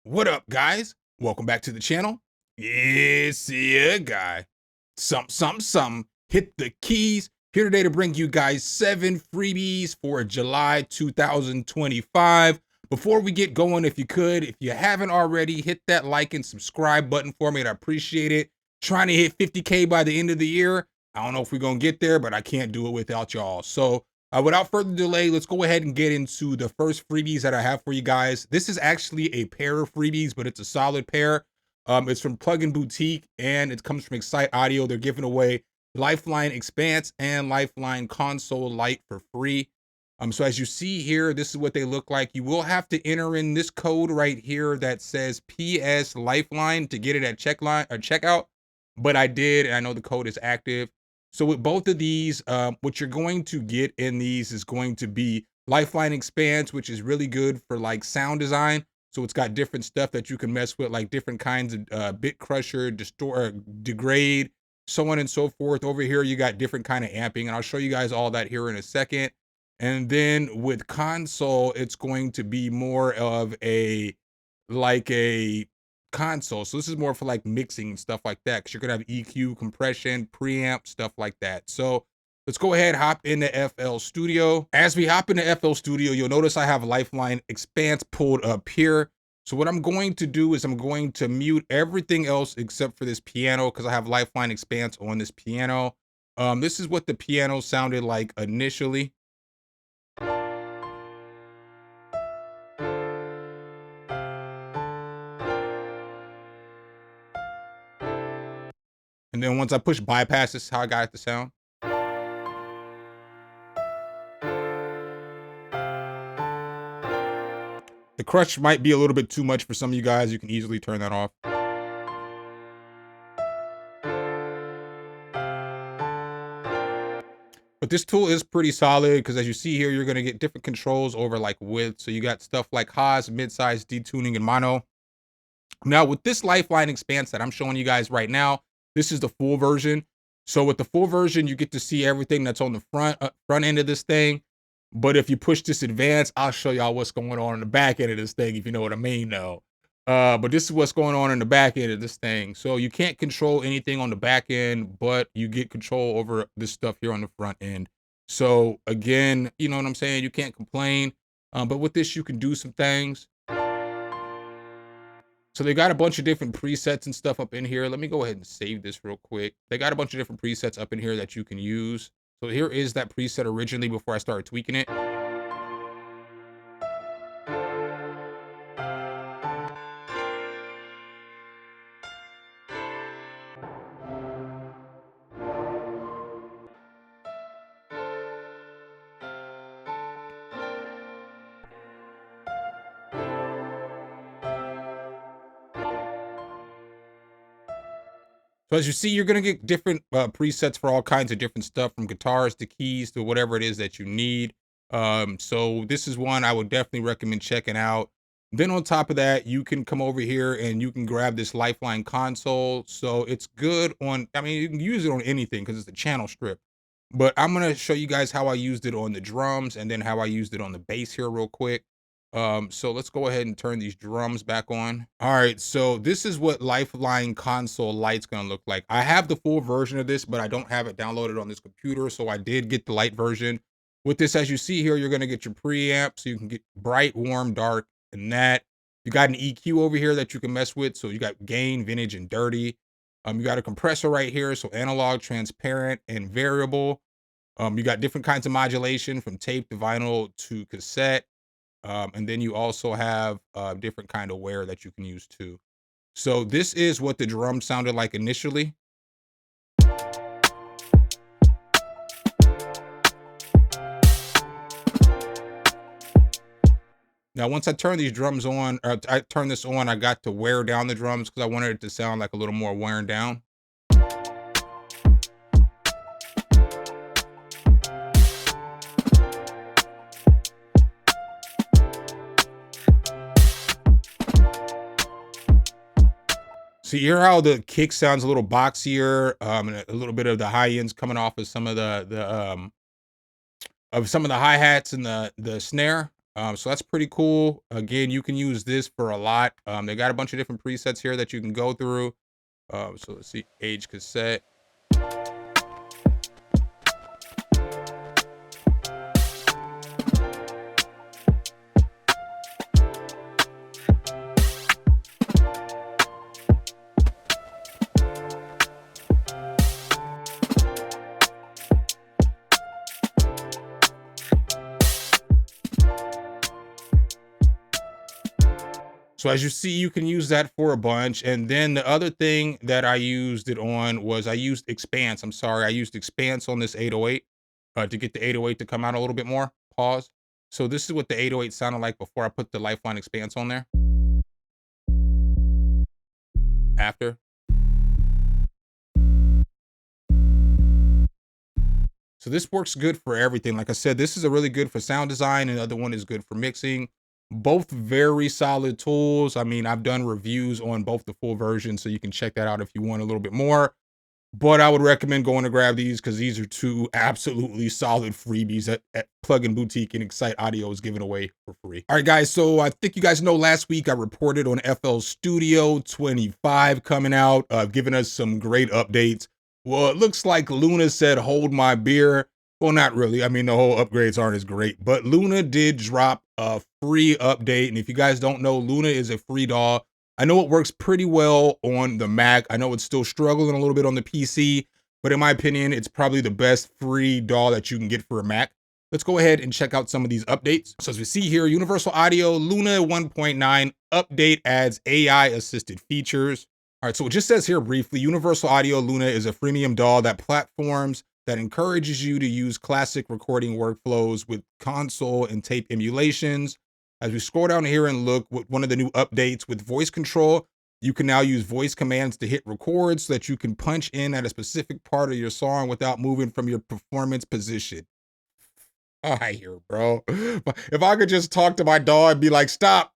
What up, guys? Welcome back to the channel. It's your guy, Some. Hit the keys. Here today to bring you guys 7 freebies for July 2025. Before we get going, if you haven't already, hit that like and subscribe button for me. I'd appreciate it. Trying to hit 50K by the end of the year. I don't know if we're going to get there, but I can't do it without y'all. So without further delay, let's go ahead and get into the first freebies that I have for you guys. This is actually a pair of freebies, but it's a solid pair. It's from Plugin Boutique, and it comes from Excite Audio. They're giving away Lifeline Expanse and Lifeline Console Lite for free. So as you see here, this is what they look like. You will have to enter in this code right here that says PS Lifeline to get it at checkout. But I did, and I know the code is active. So with both of these, what you're going to get in these is going to be Lifeline Expanse, which is really good for like sound design. So it's got different stuff that you can mess with, like different kinds of bit crusher, degrade, so on and so forth. Over here, you got different kind of amping, and I'll show you guys all that here in a second. And then with console, it's going to be more of a console. So this is more for like mixing and stuff like that, because you're gonna have EQ, compression, preamp, stuff like that. So let's go ahead, hop into FL Studio. As we hop into FL Studio, you'll notice I have Lifeline Expanse pulled up here. So what I'm going to do is I'm going to mute everything else except for this piano, because I have Lifeline Expanse on this piano. This is what the piano sounded like initially. And then once I push bypass, this is how I got it to sound. The crush might be a little bit too much for some of you guys. You can easily turn that off. But this tool is pretty solid, because as you see here, you're going to get different controls over like width. So you got stuff like Haas, mid-size, detuning, and mono. Now with this Lifeline Expanse that I'm showing you guys right now, this is the full version. So with the full version, you get to see everything that's on the front end of this thing. But if you push this advance, I'll show y'all what's going on in the back end of this thing, if you know what I mean though. But this is what's going on in the back end of this thing. So you can't control anything on the back end, but you get control over this stuff here on the front end. So again, you know what I'm saying? You can't complain. But with this, you can do some things. So they got a bunch of different presets and stuff up in here. Let me go ahead and save this real quick. They got a bunch of different presets up in here that you can use. So here is that preset originally before I started tweaking it. So as you see, you're going to get different presets for all kinds of different stuff, from guitars to keys to whatever it is that you need. So this is one I would definitely recommend checking out. Then on top of that, you can come over here and you can grab this Lifeline console. So it's good on, I mean, you can use it on anything because it's a channel strip. But I'm going to show you guys how I used it on the drums, and then how I used it on the bass here real quick. So let's go ahead and turn these drums back on. All right, so this is what Lifeline Console Lite's gonna look like. I have the full version of this, but I don't have it downloaded on this computer, so I did get the light version. With this, as you see here, you're gonna get your preamp, so you can get bright, warm, dark, and that. You got an EQ over here that you can mess with, so you got gain, vintage, and dirty. You got a compressor right here, so analog, transparent, and variable. You got different kinds of modulation, from tape to vinyl to cassette. And then you also have different kind of wear that you can use too. So this is what the drum sounded like initially. Now, once I turn these drums on, or I turn this on, I got to wear down the drums because I wanted it to sound like a little more wearing down. So you hear how the kick sounds a little boxier, and a little bit of the high ends coming off of some of the hi-hats and the snare. So that's pretty cool. Again, you can use this for a lot. They got a bunch of different presets here that you can go through. So let's see, age cassette. So as you see, you can use that for a bunch. And then the other thing that I used it on was I used Expanse. I'm sorry, I used Expanse on this 808 to get the 808 to come out a little bit more. Pause. So this is what the 808 sounded like before I put the Lifeline Expanse on there. After. So this works good for everything. Like I said, this is a really good for sound design, and the other one is good for mixing. Both very solid tools. I mean, I've done reviews on both the full versions, so you can check that out if you want a little bit more. But I would recommend going to grab these because these are two absolutely solid freebies at Plugin Boutique and Excite Audio is giving away for free. All right, guys. So I think you guys know last week I reported on FL Studio 25 coming out, giving us some great updates. Well, it looks like Luna said, hold my beer. Well, not really. I mean, the whole upgrades aren't as great, but Luna did drop a free update. And if you guys don't know, Luna is a free DAW. I know it works pretty well on the Mac. I know it's still struggling a little bit on the PC, but in my opinion, it's probably the best free DAW that you can get for a Mac. Let's go ahead and check out some of these updates. So as we see here, Universal Audio Luna 1.9 update adds AI assisted features. All right, so it just says here briefly, Universal Audio Luna is a freemium DAW that encourages you to use classic recording workflows with console and tape emulations. As we scroll down here and look with one of the new updates with voice control, you can now use voice commands to hit record so that you can punch in at a specific part of your song without moving from your performance position. Oh, I hear it, bro. If I could just talk to my DAW and be like, stop,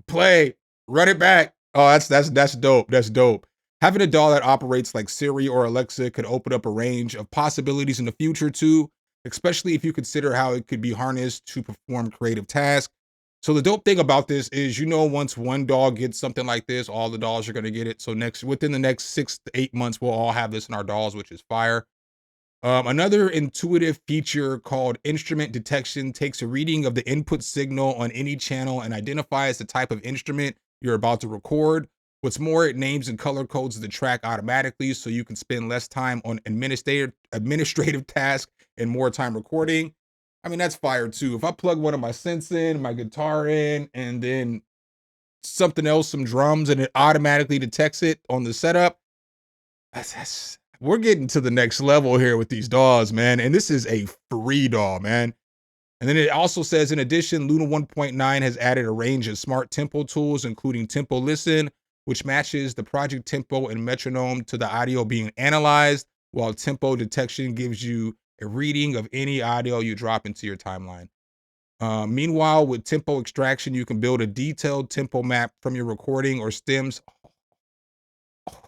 play, run it back. Oh, that's dope. That's dope. Having a DAW that operates like Siri or Alexa could open up a range of possibilities in the future too, especially if you consider how it could be harnessed to perform creative tasks. So the dope thing about this is, once one DAW gets something like this, all the DAWs are going to get it. So within the next 6 to 8 months, we'll all have this in our DAWs, which is fire. Another intuitive feature called instrument detection takes a reading of the input signal on any channel and identifies the type of instrument you're about to record. What's more, it names and color codes the track automatically, so you can spend less time on administrative tasks and more time recording. I mean, that's fire too. If I plug one of my synths in, my guitar in, and then something else, some drums, and it automatically detects it on the setup, we're getting to the next level here with these DAWs, man. And this is a free DAW, man. And then it also says, in addition, Luna 1.9 has added a range of smart tempo tools, including Tempo Listen, which matches the project tempo and metronome to the audio being analyzed, while tempo detection gives you a reading of any audio you drop into your timeline. Meanwhile, with tempo extraction, you can build a detailed tempo map from your recording or stems.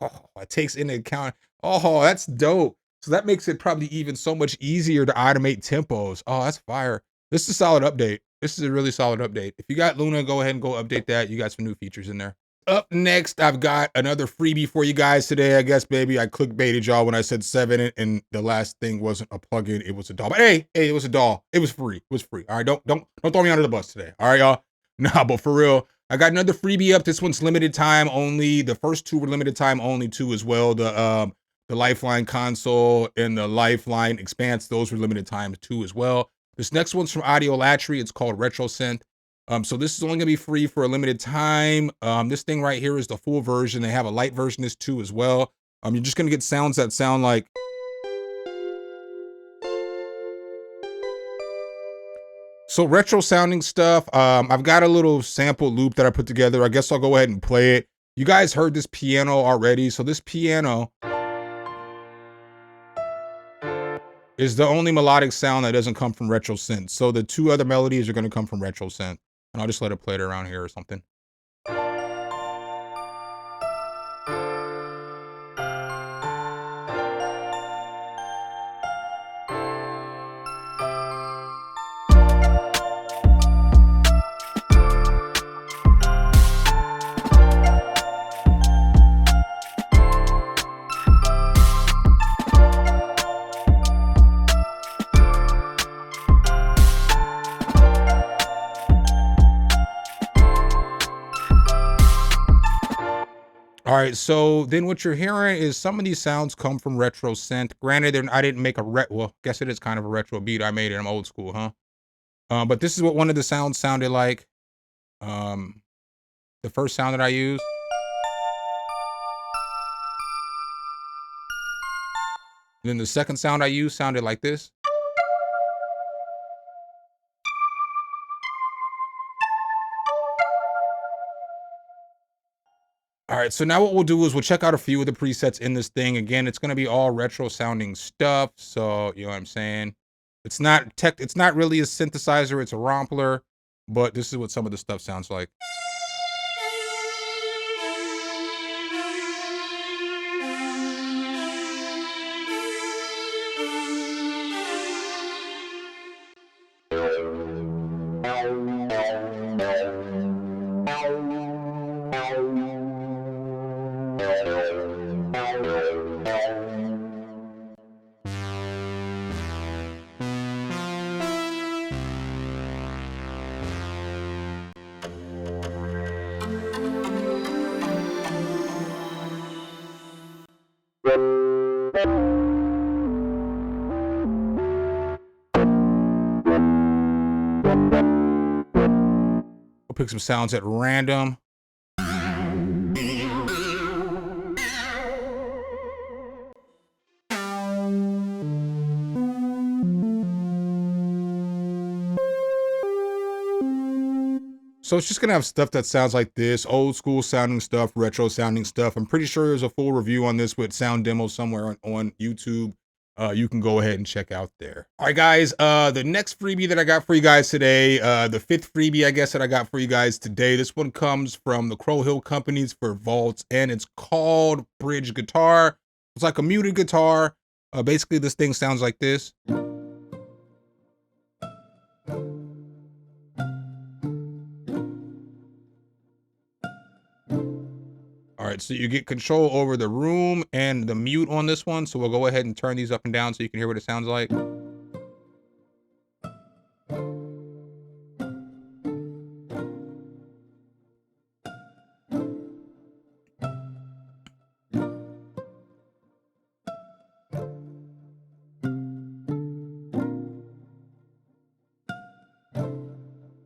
It takes into account. Oh, that's dope. So that makes it probably even so much easier to automate tempos. Oh, that's fire. This is a solid update. This is a really solid update. If you got Luna, go ahead and go update that. You got some new features in there. Up next, I've got another freebie for you guys today. I guess, baby, I clickbaited y'all when I said 7, and the last thing wasn't a plugin, it was a DAW. But hey, it was a DAW. It was free. It was free. All right, don't throw me under the bus today. All right, y'all. Nah, but for real, I got another freebie up. This one's limited time only. The first two were limited time only too as well. The Lifeline console and the Lifeline Expanse, those were limited time too as well. This next one's from Audiolatry. It's called Retro Synth. So this is only gonna be free for a limited time. This thing right here is the full version. They have a light version of this too as well. You're just gonna get sounds that sound like. So retro sounding stuff. I've got a little sample loop that I put together. I guess I'll go ahead and play it. You guys heard this piano already. So this piano is the only melodic sound that doesn't come from retro synth. So the two other melodies are gonna come from retro synth. And I'll just let it play it around here or something. All right, so then what you're hearing is some of these sounds come from retro synth. Granted, I didn't make a well, guess it is kind of a retro beat. I made it. I'm old school, huh? But this is what one of the sounds sounded like. Um, the first sound that I used. Then the second sound I used sounded like this. All right, so now what we'll do is we'll check out a few of the presets in this thing. Again, it's going to be all retro sounding stuff. So, you know what I'm saying? It's not really a synthesizer, it's a rompler, but this is what some of the stuff sounds like. We'll pick some sounds at random. So it's just gonna have stuff that sounds like this, old school sounding stuff, retro sounding stuff. I'm pretty sure there's a full review on this with sound demos somewhere on YouTube. You can go ahead and check out there. All right, guys, the next freebie that I got for you guys today, the fifth freebie, I guess, that I got for you guys today. This one comes from the Crow Hill Companies for Vaults, and it's called Bridge Guitar. It's like a muted guitar. Basically, this thing sounds like this. All right, so you get control over the room and the mute on this one. So we'll go ahead and turn these up and down so you can hear what it sounds like.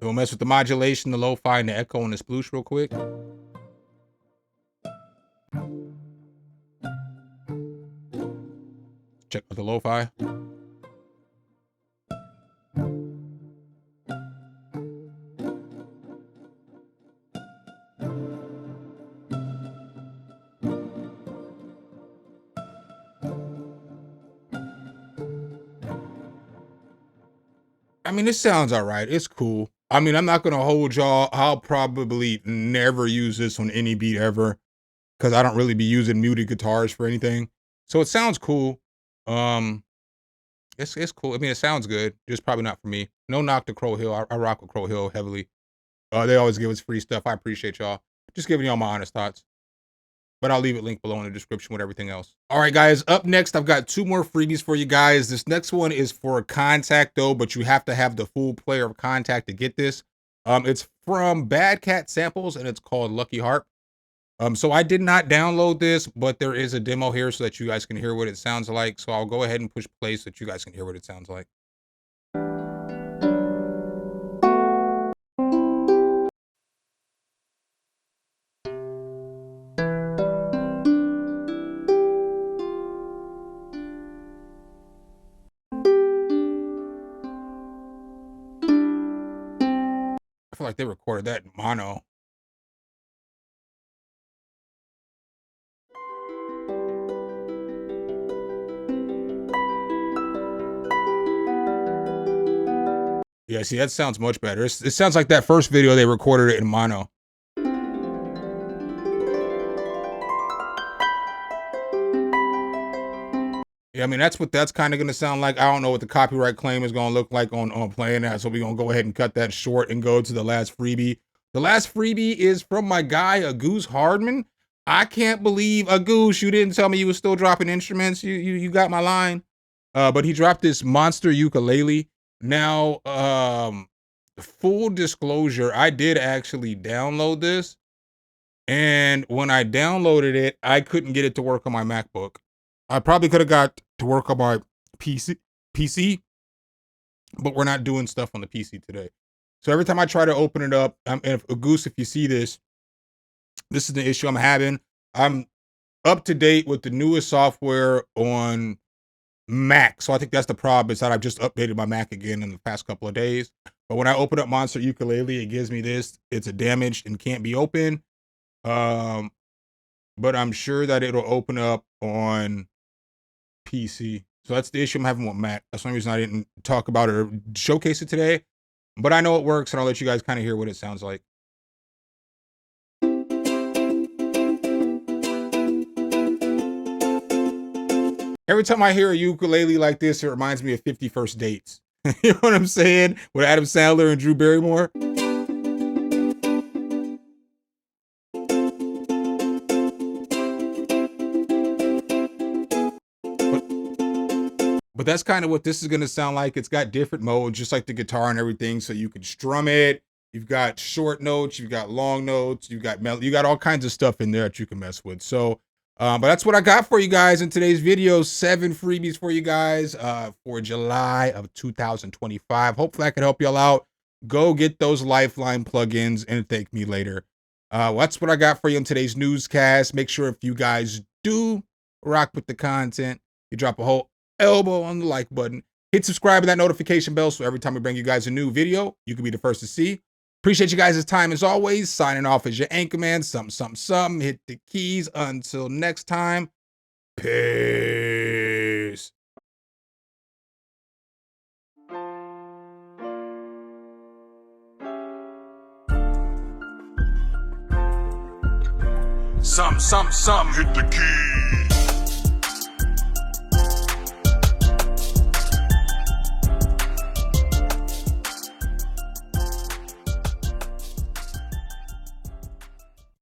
We'll mess with the modulation, the lo-fi, and the echo and the sploosh real quick. Check out the lo-fi. I mean, this sounds all right. It's cool. I mean, I'm not going to hold y'all. I'll probably never use this on any beat ever because I don't really be using muted guitars for anything. So it sounds cool. It's cool. I mean, it sounds good. Just probably not for me. No knock to Crow Hill. I rock with Crow Hill heavily. They always give us free stuff. I appreciate y'all. Just giving y'all my honest thoughts. But I'll leave it linked below in the description with everything else. All right, guys, up next, I've got two more freebies for you guys. This next one is for Contact, though, but you have to have the full player of Contact to get this. It's from Bad Cat Samples, and it's called Lucky Harp. So I did not download this, but there is a demo here so that you guys can hear what it sounds like. So I'll go ahead and push play so that you guys can hear what it sounds like. I feel like they recorded that in mono. Yeah, see, that sounds much better. It sounds like that first video they recorded it in mono. Yeah, I mean, that's what that's kind of going to sound like. I don't know what the copyright claim is going to look like on playing that. So we're going to go ahead and cut that short and go to the last freebie. The last freebie is from my guy, Goose Hardman. I can't believe, Goose, you didn't tell me you were still dropping instruments. You got my line. But he dropped this monster ukulele. Now, full disclosure, I did actually download this. And when I downloaded it, I couldn't get it to work on my MacBook. I probably could have got to work on my PC, but we're not doing stuff on the PC today. So every time I try to open it up, and if Goose, if you see this, this is the issue I'm having. I'm up to date with the newest software on Mac. So I think that's the problem, is that I've just updated my Mac again in the past couple of days. But when I open up Monster Ukulele, it gives me this. It's a damaged and can't be opened. But I'm sure that it'll open up on PC. So that's the issue I'm having with Mac. That's the only reason I didn't talk about it or showcase it today. But I know it works, and I'll let you guys kind of hear what it sounds like. Every time I hear a ukulele like this, it reminds me of 50 First Dates. You know what I'm saying? With Adam Sandler and Drew Barrymore. But that's kind of what this is going to sound like. It's got different modes, just like the guitar and everything. So you can strum it. You've got short notes. You've got long notes. You've got melody. You got all kinds of stuff in there that you can mess with. So, but that's what I got for you guys in today's video. 7 freebies for you guys for July of 2025. Hopefully I can help y'all out. Go get those Lifeline plugins and thank me later. That's what I got for you in today's newscast. Make sure if you guys do rock with the content, you drop a whole elbow on the like button. Hit subscribe and that notification bell so every time we bring you guys a new video, you can be the first to see. Appreciate you guys' time as always. Signing off as your anchor man. Something. Hit the keys. Until next time. Peace. Some, hit the keys.